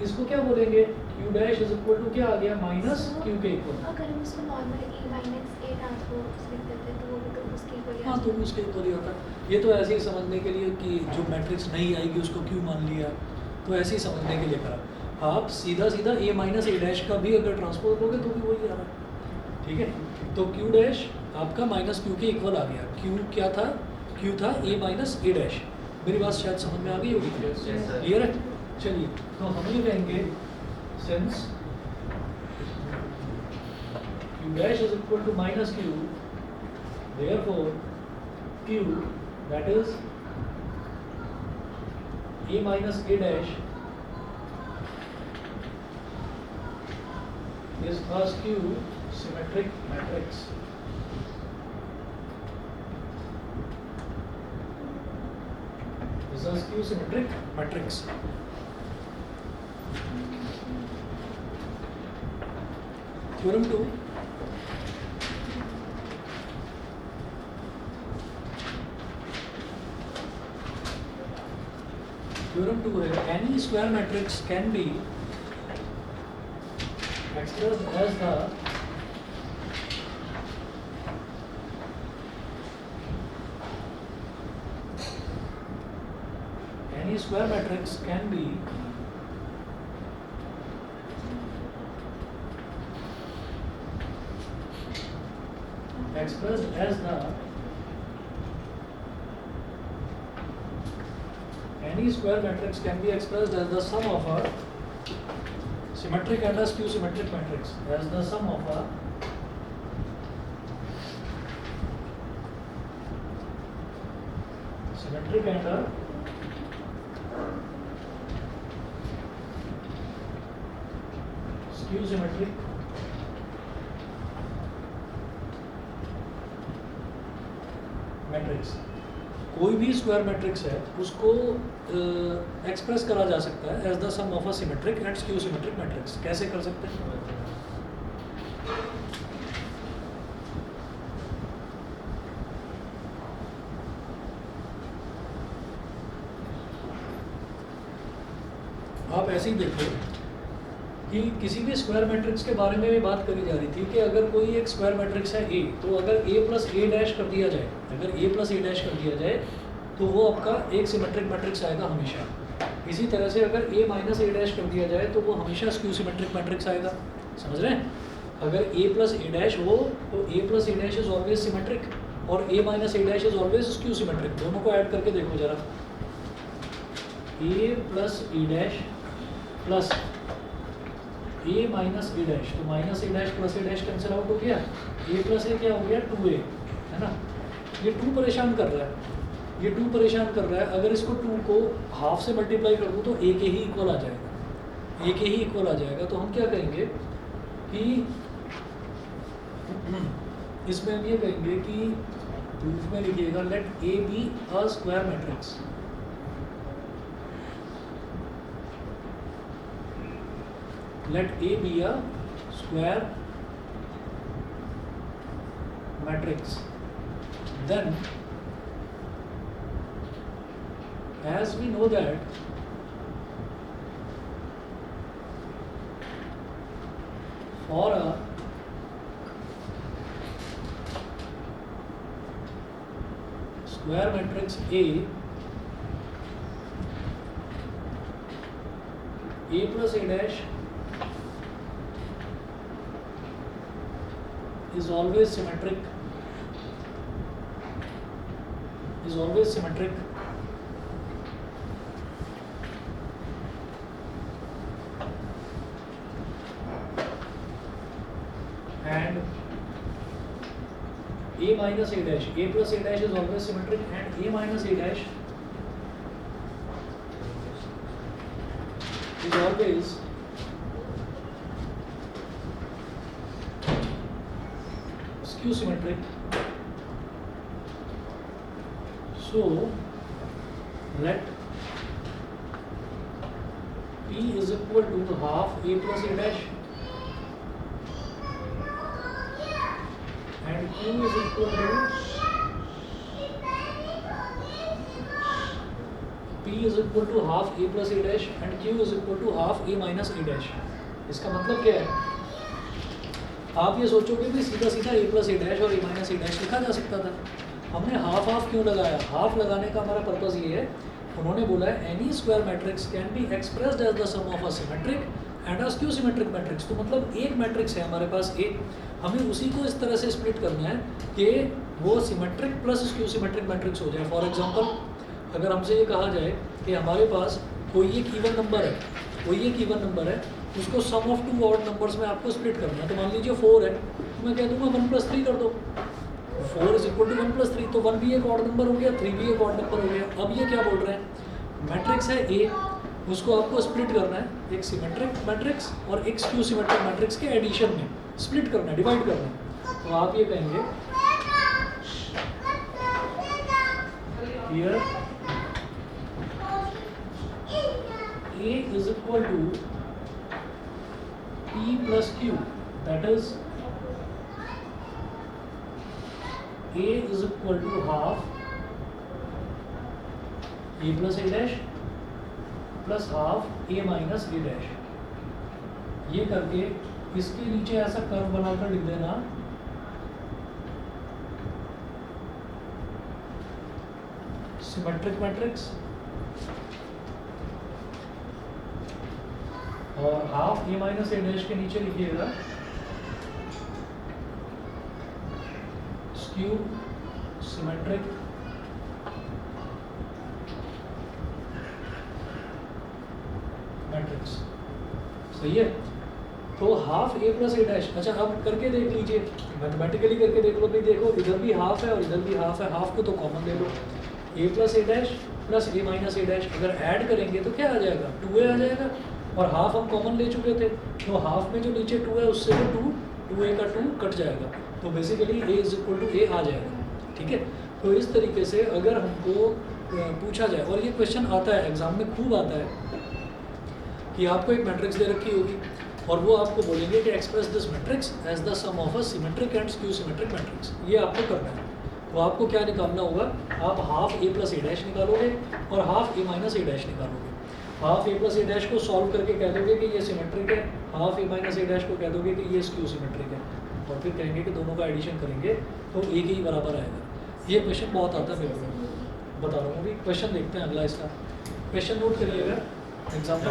इसको क्या बोलेंगे, q dash is equal to क्या आ गया, माइनस q के इक्वल। अगर हम इसको normal a minus a transpose लिख देते तो वो भी तो उसके इक्वल ही हाँ, तो उसके इक्वल ही होता है। ये तो ऐसे ही समझने के लिए कि जो मैट्रिक्स नहीं आएगी उसको क्यों मान लिया, तो ऐसे ही समझने के लिए करा। आप सीधा सीधा a माइनस ए डैश का भी अगर ट्रांसपोज लोगे तो भी वही आ रहा है, ठीक है। तो q डैश आपका माइनस q के इक्वल आ गया। q क्या था, q था a माइनस ए डैश। मेरी बात शायद समझ में आ गई होगी, क्लियर है। चलिए, तो हम ये कहेंगे since q dash is equal to minus q, therefore q that is a minus a dash is a skew symmetric matrix. Is a skew symmetric matrix. Theorem 2. Theorem 2 है, any square matrix can be expressed as the any square matrix can be expressed as the any square matrix can be expressed as the sum of a symmetric and a skew symmetric matrix, as the sum of a symmetric and a skew symmetric matrix। कोई भी square matrix है उसको express करा जा सकता है as the sum of a symmetric and skew symmetric matrix. कैसे कर सकते हैं? आप ऐसे ही देखो कि किसी भी स्क्वायर मैट्रिक्स के बारे में भी बात करी जा रही थी कि अगर कोई एक स्क्वायर मैट्रिक्स है ए, तो अगर ए प्लस ए डैश कर दिया जाए, अगर ए प्लस ए डैश कर दिया जाए तो वो आपका एक सिमेट्रिक मैट्रिक्स आएगा हमेशा। इसी तरह से अगर ए माइनस ए डैश कर दिया जाए तो वो हमेशा स्क्यू सिमेट्रिक मैट्रिक्स आएगा। समझ रहे हैं? अगर ए प्लस ए डैश हो तो A plus A dash is always symmetric और A minus A dash is always skew symmetric. दोनों को ऐड करके देखो जरा, A plus A dash plus A minus A dash, तो minus A dash plus A dash cancel out हो गया, ए plus ए क्या हो गया 2a, है ना। ये 2 परेशान कर रहा है, ये 2 परेशान कर रहा है। अगर इसको 2 को हाफ से मल्टीप्लाई कर दूँ तो a के ही इक्वल आ जाएगा, a के ही इक्वल आ जाएगा। तो हम क्या कहेंगे कि इसमें हम ये कहेंगे कि प्रूफ में लिखिएगा let A be a square matrix. Let A be a square matrix. Then, as we know that for a square matrix A plus A dash is always symmetric, and A minus A dash, A plus A dash is always symmetric, and A minus A dash is always skew symmetric. So let P is equal to half A plus A dash and Q is equal to P is equal to half A plus A dash and Q is equal to half A minus A dash। इसका मतलब क्या है? आप ये सोचोगे कि सीधा सीधा A प्लस A डैश और A माइनस A डैश लिखा जा सकता था। हमने हाफ हाफ क्यों लगाया? हाफ लगाने का हमारा पर्पज़ ये है, उन्होंने बोला है any square matrix can be expressed as the sum of a symmetric and a skew symmetric matrix. तो मतलब एक मैट्रिक्स है हमारे पास A, हमें उसी को इस तरह से स्प्लिट करना है कि वो symmetric plus skew symmetric matrix हो जाए। फॉर एग्जांपल, अगर हमसे ये कहा जाए कि हमारे पास कोई एक इवन नंबर है, कोई एक इवन नंबर है, उसको सम ऑफ 2 ऑड नंबर्स में आपको स्प्लिट करना है। तो मान लीजिए 4 है, तो मैं कह दूंगा 1 + 3 कर दो, 4 इज इक्वल टू 1 + 3, तो 1 भी एक ऑड नंबर हो गया, 3 भी एक ऑड नंबर हो गया। अब ये क्या बोल रहे हैं? मैट्रिक्स है A, उसको आपको स्प्लिट करना है एक सिमेट्रिक मैट्रिक्स और एक स्क्यू सिमेट्रिक मैट्रिक्स के एडिशन में स्प्लिट करना है, डिवाइड करना है। तो आप ये कहेंगे here A is equal to P plus Q, that is A is equal to half A plus A dash plus half A minus A dash। ये करके इसके नीचे ऐसा कर्व बनाकर लिख देना सिमेट्रिक मैट्रिक्स और half A minus A dash के नीचे लिखिएगा स्क्यू सिमेट्रिक मैट्रिक्स। सही है? तो half A plus A dash, अच्छा अब करके देख लीजिए, मैथमेटिकली करके देख लो भाई। देखो इधर भी हाफ है और इधर भी हाफ है, हाफ को तो कॉमन ले लो, A plus A dash plus A minus A dash अगर ऐड करेंगे तो क्या आ जाएगा? 2A आ जाएगा। और हाफ हम कॉमन ले चुके थे, तो हाफ में जो नीचे 2 है उससे वो 2A का 2 कट जाएगा, तो basically A is equal to A आ जाएगा। ठीक है? तो इस तरीके से अगर हमको पूछा जाए, और ये क्वेश्चन आता है एग्जाम में खूब आता है, कि आपको एक मैट्रिक्स दे रखी होगी और वो आपको बोलेंगे कि express this matrix as the sum of a symmetric and skew symmetric matrix. ये आपको करना है। तो आपको क्या निकालना होगा, आप half A plus A dash निकालोगे और half A minus A dash निकालोगे। Half A plus A dash को सॉल्व करके कह दोगे कि ये सिमेट्रिक है, half A minus A dash को कह दोगे कि ये स्क्यू सिमेट्रिक है, और फिर कहेंगे कि दोनों का एडिशन करेंगे तो एक ही बराबर आएगा। ये क्वेश्चन बहुत आता है पेपर में, बता रहा हूँ। अभी क्वेश्चन देखते हैं अगला इसका। क्वेश्चन नोट करिएगा, एग्जाम्पल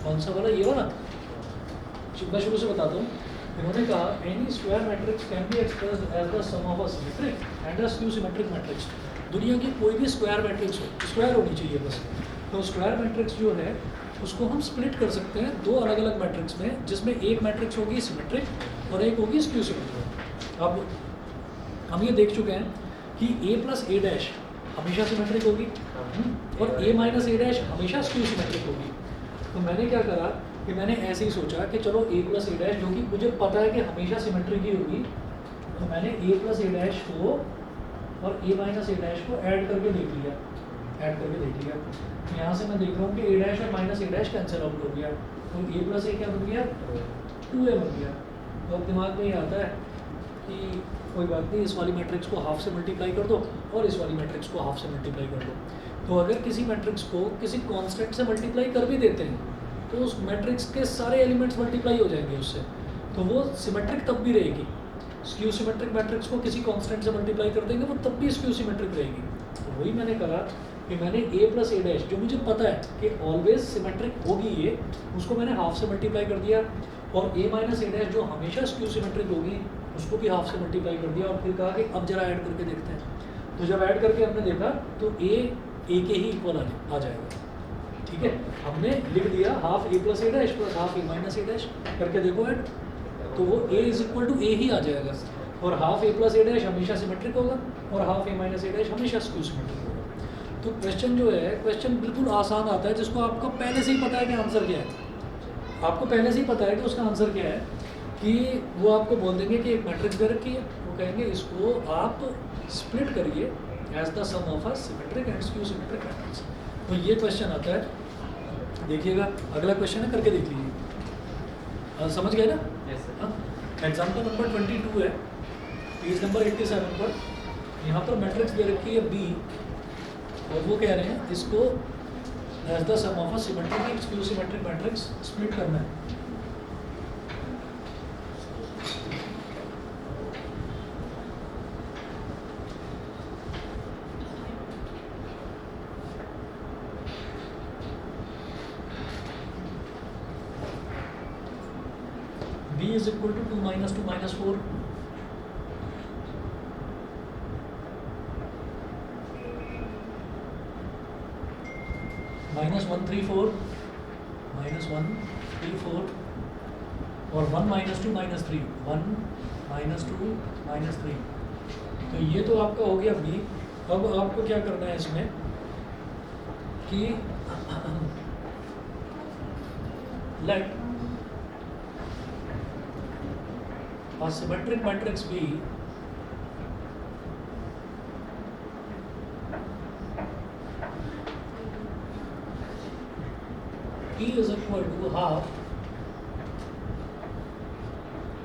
कौन सा वाला, ये वाला। मैं शुरू से बताता हूँ। इन्होंने कहा any square matrix can be expressed as the sum of a symmetric and a skew symmetric matrix. दुनिया की कोई भी स्क्वायर मैट्रिक्स हो, स्क्वायर होनी चाहिए बस। तो स्क्वायर मैट्रिक्स जो है उसको हम स्प्लिट कर सकते हैं दो अलग अलग मैट्रिक्स में, जिसमें एक मैट्रिक्स होगी सिमेट्रिक और एक होगी स्क्यू सिमेट्रिक। अब हम ये देख चुके हैं कि a प्लस ए डैश हमेशा सिमेट्रिक होगी और a माइनस ए डैश हमेशा स्क्यू सिमेट्रिक होगी। तो मैंने क्या करा कि मैंने ऐसे ही सोचा कि चलो a प्लस ए डैश, जो कि मुझे पता है कि हमेशा सिमेट्रिक ही होगी, तो मैंने a प्लस ए डैश को और a माइनस ए डैश को ऐड करके देख लिया, यहाँ से मैं देख रहा हूँ कि a डैश और minus A dash cancel out हो गया, तो a प्लस ए क्या बन गया, 2a बन गया। तो अब दिमाग में ये आता है कि कोई बात नहीं, इस वाली मैट्रिक्स को हाफ से मल्टीप्लाई कर दो और इस वाली मैट्रिक्स को हाफ से मल्टीप्लाई कर दो। तो अगर किसी मैट्रिक्स को किसी कांस्टेंट से मल्टीप्लाई कर भी देते हैं तो उस मैट्रिक्स के सारे एलिमेंट्स मल्टीप्लाई हो जाएंगे उससे, तो वो सिमेट्रिक तब भी रहेगी। स्क्यू सिमेट्रिक मैट्रिक्स को किसी कांस्टेंट से मल्टीप्लाई कर देंगे वो तब भी स्क्यू सिमेट्रिक रहेगी। तो वही मैंने कहा कि मैंने a प्लस ए डैश, जो मुझे पता है कि ऑलवेज सिमेट्रिक होगी ये, उसको मैंने हाफ से मल्टीप्लाई कर दिया, और a माइनस ए डैश जो हमेशा स्क्यू सिमेट्रिक होगी उसको भी हाफ से मल्टीप्लाई कर दिया, और फिर कहा कि अब जरा ऐड करके देखते हैं। तो जब ऐड करके हमने देखा तो a के ही इक्वल आ जाएगा। ठीक है, हमने लिख दिया half a plus A dash plus half a minus A dash, करके देखो ऐड, तो वो a is equal to a ही आ जाएगा, और half a plus A dash हमेशा सिमेट्रिक होगा और half a minus A dash हमेशा स्क्यू सिमेट्रिक होगा। तो क्वेश्चन जो है, क्वेश्चन बिल्कुल आसान आता है, जिसको आपको पहले से ही पता है कि आंसर क्या है। आपको पहले से ही पता है कि उसका आंसर क्या है, कि वो आपको बोल देंगे कि एक मैट्रिक्स दे रखी है, वो कहेंगे इसको आप स्प्लिट करिए as the sum of a symmetric and skew symmetric matrix. तो ये क्वेश्चन आता है, देखिएगा अगला क्वेश्चन है, करके देख लीजिए। समझ गए ना? Yes, sir. एग्जाम्पल नंबर 22 है, पेज नंबर 87 पर। यहाँ पर मैट्रिक्स दे रखी है B, और वो कह रहे हैं इसको as the sum of a symmetric and skew symmetric matrix split करना है। B is equal to 2 minus 2 minus 4. Minus 1 3 4, minus 1 3 4, और 1 minus 2 minus 3, 1 minus 2 minus 3। तो ये तो आपका हो गया B। अब आपको क्या करना है इसमें कि let a symmetric matrix B E is equal to half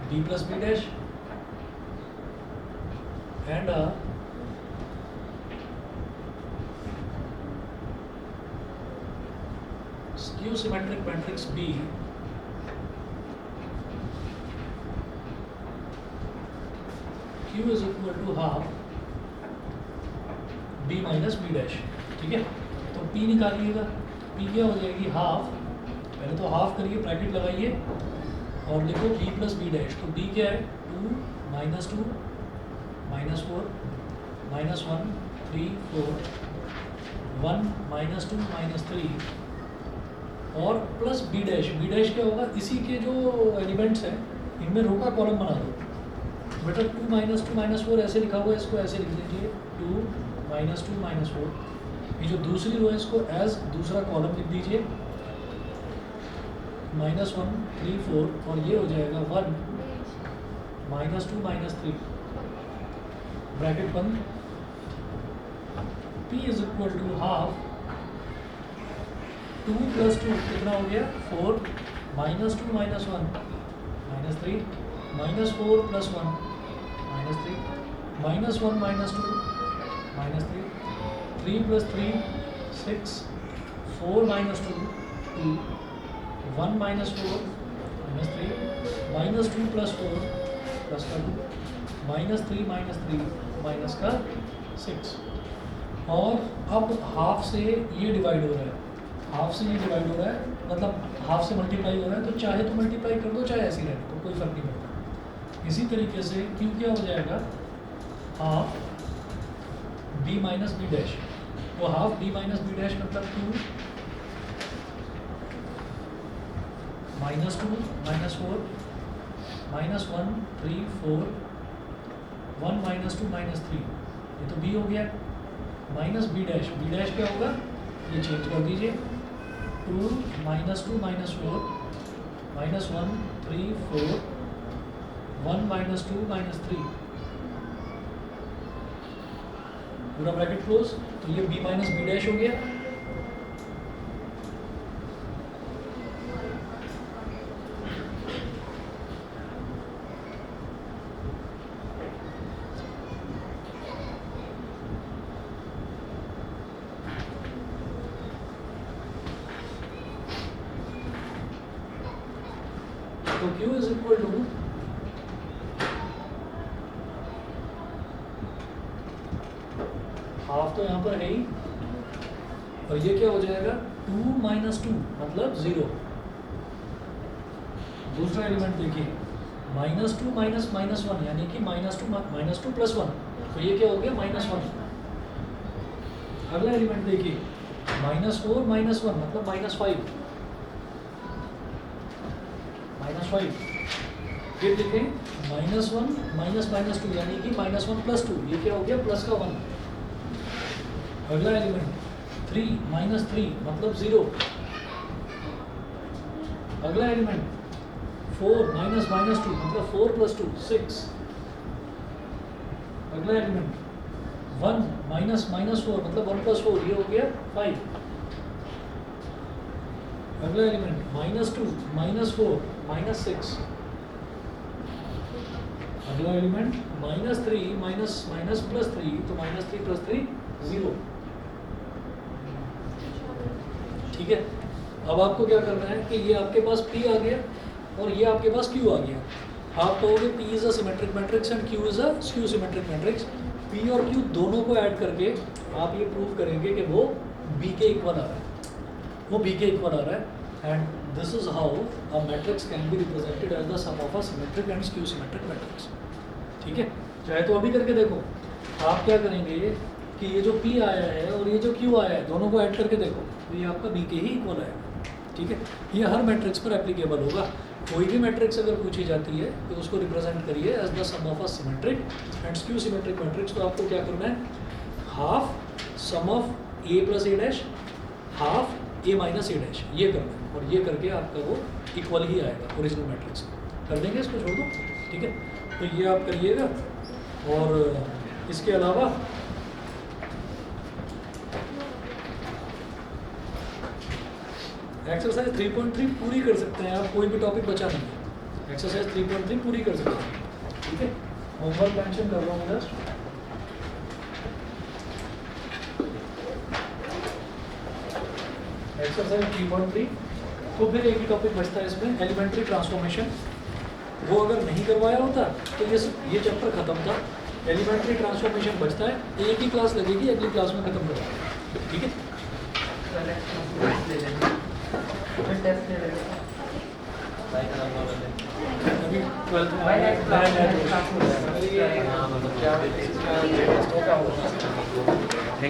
B plus B dash and a skew symmetric matrix B Q is equal to half B minus B dash। ठीक है, तो P निकालिएगा। P क्या हो जाएगी, half, पहले तो half करिए, bracket लगाइए और लिखो B प्लस B डैश। तो B क्या है, 2 minus 2 minus 4 minus 1 3 4, 1 minus 2 minus 3 और plus B dash. B dash क्या होगा, इसी के जो एलिमेंट्स हैं इनमें रो का कॉलम बना दो बेटा। 2 minus 2 minus 4 ऐसे लिखा हुआ है, इसको ऐसे लिख दीजिए 2 minus 2 minus 4। ये जो दूसरी रो है इसको एज दूसरा कॉलम लिख दीजिए -1 3 4, और ये हो जाएगा 1 minus 2 minus 3। ब्रैकेट बंद, P is equal to half 2 plus 2 कितना हो गया 4 minus 2 minus 1 minus 3 minus 4 plus 1 minus 3 minus 1 minus 2 minus 3 plus 3 6 4 minus 2 2 1 minus 4 minus 3 minus 2 plus 4 plus का 2 माइनस 3 माइनस का 6 और अब हाफ से ये डिवाइड हो रहा है, हाफ से ये डिवाइड हो रहा है, मतलब हाफ से मल्टीप्लाई हो रहा है, तो चाहे तो मल्टीप्लाई कर दो चाहे ऐसे ही रहे तो कोई फर्क नहीं पड़ता। इसी तरीके से क्यू क्या हो जाएगा half B minus B dash, तो half B minus B dash मतलब 2 minus 2 minus 4 minus 1 3 4 1 minus 2 minus 3, ये तो बी हो गया। माइनस बी डैश क्या होगा, ये चेंज कर दीजिए 2 minus 2 minus 4 minus 1 3 4 1 minus 2 minus 3, पूरा ब्रैकेट क्लोज, तो ये बी माइनस बी डैश हो गया। तो Q is equal to half तो यहाँ पर है ही, और ये क्या हो जाएगा 2 माइनस 2 मतलब 0। दूसरा एलिमेंट देखिए माइनस 2 माइनस माइनस 1 यानी कि माइनस 2 प्लस 1, तो ये क्या हो गया माइनस 1। अगला एलिमेंट देखिए माइनस 4 माइनस 1 मतलब माइनस 5 माइनस 5, फिर देखें माइनस 1 माइनस माइनस 2 यानी कि माइनस 1 प्लस 2, ये क्या हो गया प्लस का 1। अगला एलिमेंट 3 माइनस 3 मतलब 0। अगला एलिमेंट 4 माइनस माइनस 2 मतलब 4 प्लस 2 6। अगला एलिमेंट 1 माइनस माइनस 4 मतलब 1 प्लस 4, ये हो गया 5। अगला एलिमेंट माइनस 2 माइनस 4 माइनस 6। अगला element minus 3 minus minus plus 3, तो माइनस 3 प्लस 3 0। ठीक है, अब आपको क्या करना है कि ये आपके पास P आ गया और ये आपके पास Q आ गया। आप कहोगे P is a symmetric matrix and Q is a skew symmetric matrix. P और Q दोनों को ऐड करके आप ये प्रूव करेंगे कि वो B के इक्वल आ रहा है, वो B के इक्वल आ रहा है। And this is how a matrix can be represented as the sum of a symmetric and skew symmetric matrix. ठीक है, चाहे तो अभी करके देखो। आप क्या करेंगे कि ये जो P आया है और ये जो Q आया है दोनों को ऐड करके देखो, तो ये आपका B के ही इक्वल आएगा। ठीक है, ये हर मैट्रिक्स पर एप्लीकेबल होगा। कोई भी मैट्रिक्स अगर पूछी जाती है तो उसको रिप्रेजेंट करिए as the sum of a symmetric and skew symmetric matrix. तो आपको क्या करना है, half sum of A plus A dash half A minus A dash, ये करना है, और ये करके आपका वो इक्वल ही आएगा ओरिजिनल मैट्रिक्स। कर देंगे, इसको छोड़ दो। ठीक है, तो ये आप करिएगा। और इसके अलावा एक्सरसाइज 3.3 पूरी कर सकते हैं आप, कोई भी टॉपिक बचा नहीं है। एक्सरसाइज 3.3 पूरी कर सकते हैं। ठीक है, होमवर्क मेंशन कर रहा हूँ जस्ट। एक्सरसाइज 3.3, तो फिर एक ही टॉपिक बचता है इसमें, एलिमेंट्री ट्रांसफॉर्मेशन। वो अगर नहीं करवाया होता तो ये चैप्टर खत्म था। एलिमेंट्री ट्रांसफॉर्मेशन बचता है, एक ही क्लास लगेगी, अगली क्लास में खत्म करवाएंगे। ठीक है, अभी 12th में क्या